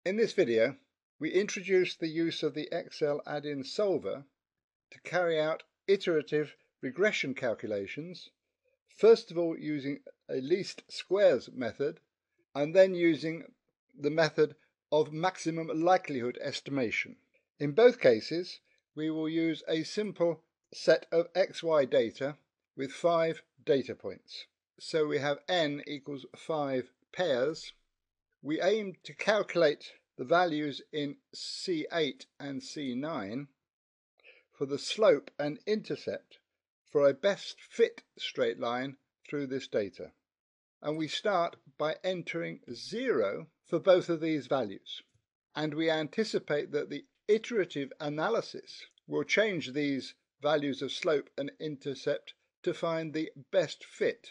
In this video, we introduce the use of the Excel add-in solver to carry out iterative regression calculations, first of all using a least squares method, and then using the method of maximum likelihood estimation. In both cases, we will use a simple set of XY data with 5 data points. So we have n equals 5 pairs. We aim to calculate the values in C8 and C9 for the slope and intercept for a best fit straight line through this data. And we start by entering 0 for both of these values. And we anticipate that the iterative analysis will change these values of slope and intercept to find the best fit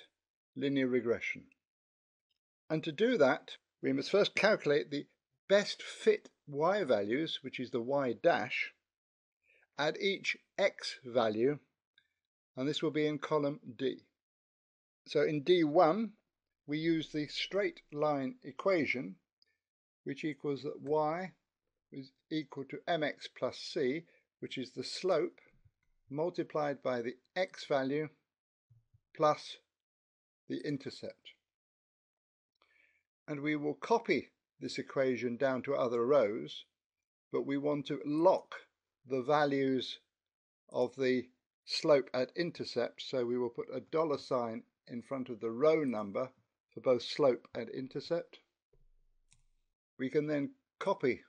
linear regression. And to do that, we must first calculate the best fit y values, which is the y dash, at each x value, and this will be in column D. So in D1, we use the straight line equation, which equals that y is equal to mx plus c, which is the slope multiplied by the x value plus the intercept. And we will copy this equation down to other rows, but we want to lock the values of the slope at intercept, so we will put a $sign in front of the row number for both slope and intercept. We can then copy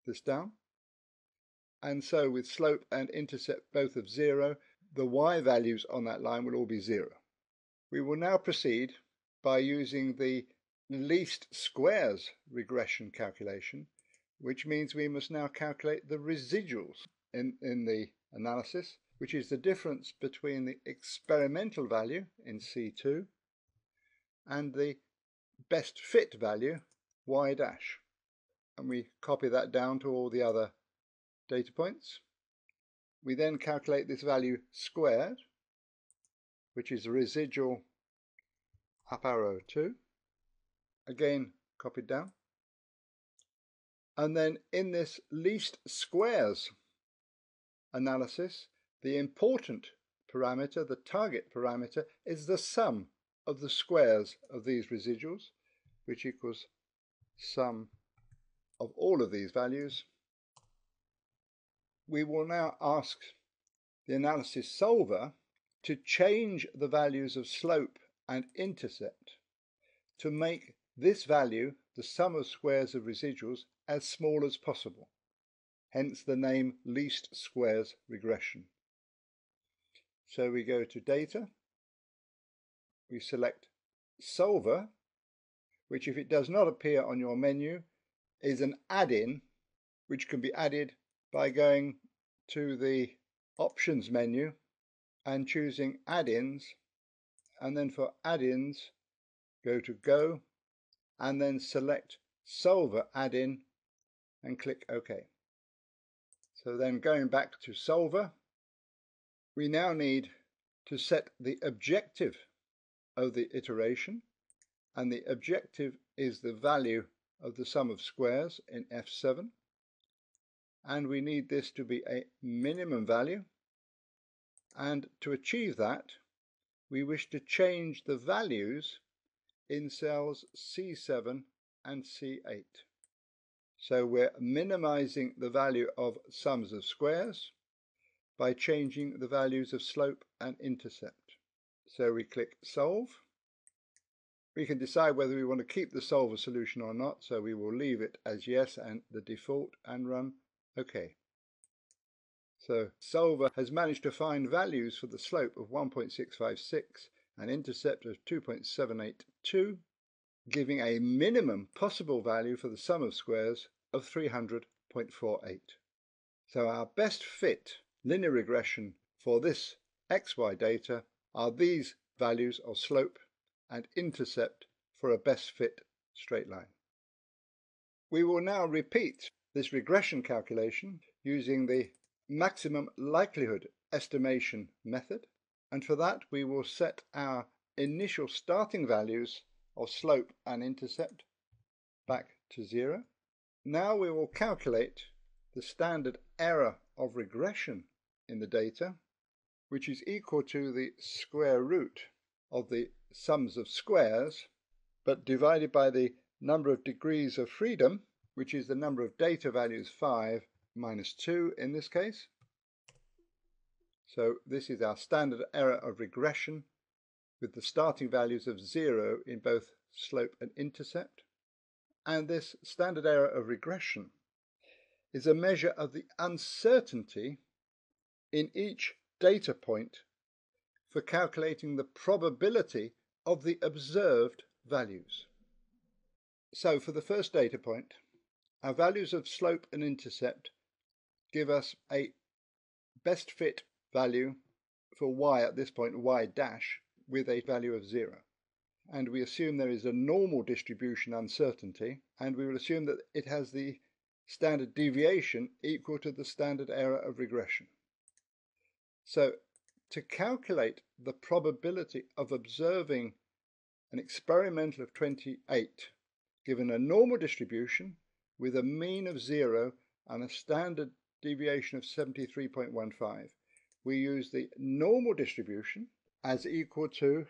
this down, and so with slope and intercept both of 0, the y values on that line will all be 0. We will now proceed by using the least squares regression calculation, which means we must now calculate the residuals in the analysis, which is the difference between the experimental value in C2 and the best fit value y dash. And we copy that down to all the other data points. We then calculate this value squared, which is the residual up arrow 2, again copied down. And then in this least squares analysis, the important parameter, the target parameter, is the sum of the squares of these residuals, which equals sum of all of these values. We will now ask the analysis solver to change the values of slope and intercept to make this value, the sum of squares of residuals, as small as possible, hence the name least squares regression. So we go to data, we select solver, which if it does not appear on your menu is an add-in which can be added by going to the options menu and choosing add-ins, and then for add-ins go to go and then select solver add-in and click OK. So then going back to solver, we now need to set the objective of the iteration, and the objective is the value of the sum of squares in F7, and we need this to be a minimum value, and to achieve that we wish to change the values in cells C7 and C8. So we're minimizing the value of sums of squares by changing the values of slope and intercept. So we click solve. We can decide whether we want to keep the solver solution or not, so we will leave it as yes and the default and run OK. So solver has managed to find values for the slope of 1.656 and intercept of 2.782, giving a minimum possible value for the sum of squares of 300.48. So our best fit linear regression for this XY data are these values of slope and intercept for a best fit straight line. We will now repeat this regression calculation using the maximum likelihood estimation method, and for that we will set our initial starting values of slope and intercept back to 0. Now we will calculate the standard error of regression in the data, which is equal to the square root of the sums of squares, but divided by the number of degrees of freedom, which is the number of data values 5 minus 2 in this case. So this is our standard error of regression with the starting values of 0 in both slope and intercept. And this standard error of regression is a measure of the uncertainty in each data point for calculating the probability of the observed values. So for the first data point, our values of slope and intercept give us a best fit value for y at this point, y dash, with a value of 0. And we assume there is a normal distribution uncertainty, and we will assume that it has the standard deviation equal to the standard error of regression. So to calculate the probability of observing an experimental of 28 given a normal distribution with a mean of 0 and a standard deviation of 73.15, we use the normal distribution as equal to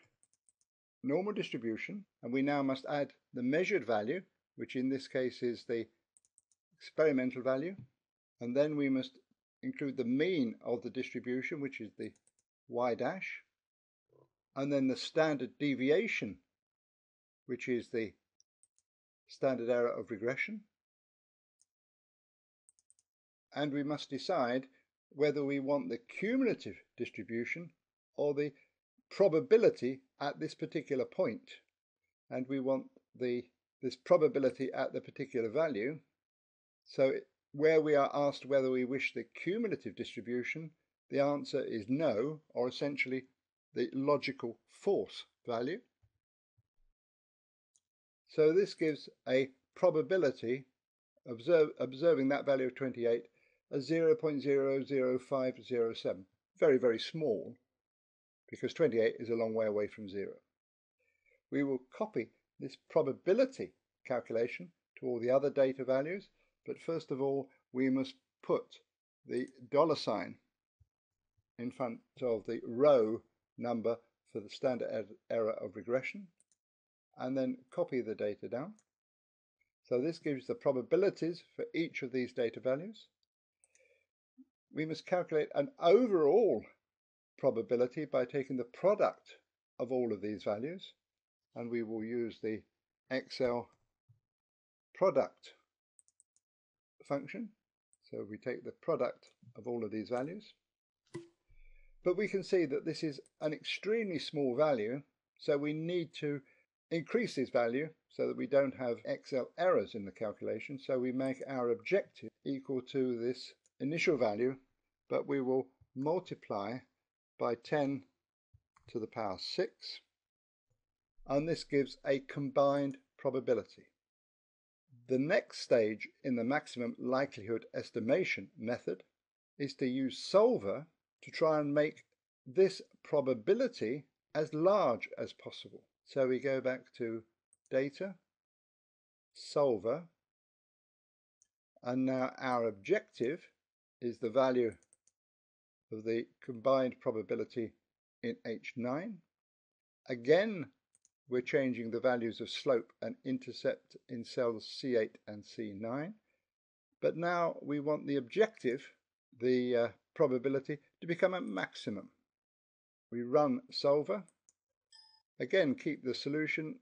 normal distribution, and we now must add the measured value, which in this case is the experimental value, and then we must include the mean of the distribution, which is the y dash, and then the standard deviation, which is the standard error of regression, and we must decide whether we want the cumulative distribution or the probability at this particular point, and we want this probability at the particular value. So where we are asked whether we wish the cumulative distribution, the answer is no, or essentially the logical false value. So this gives a probability observing that value of 28 as 0.00507. Very, very small, because 28 is a long way away from 0. We will copy this probability calculation to all the other data values, but first of all we must put the $ in front of the row number for the standard error of regression, and then copy the data down. So this gives the probabilities for each of these data values. We must calculate an overall probability by taking the product of all of these values, and we will use the Excel product function. So we take the product of all of these values, but we can see that this is an extremely small value, so we need to increase this value so that we don't have Excel errors in the calculation. So we make our objective equal to this initial value, but we will multiply by 10 to the power 6, and this gives a combined probability. The next stage in the maximum likelihood estimation method is to use Solver to try and make this probability as large as possible. So we go back to Data, Solver, and now our objective is the value of the combined probability in H9. Again, we're changing the values of slope and intercept in cells C8 and C9, but now we want the objective, the probability, to become a maximum. We run Solver, again keep the solution,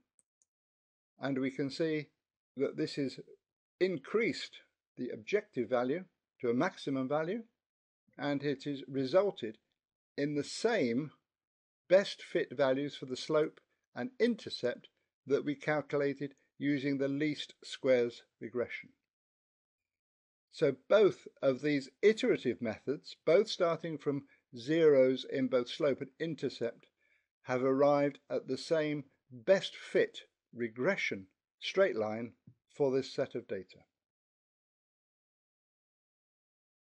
and we can see that this has increased the objective value to a maximum value, and it has resulted in the same best fit values for the slope and intercept that we calculated using the least squares regression. So both of these iterative methods, both starting from zeros in both slope and intercept, have arrived at the same best fit regression straight line for this set of data.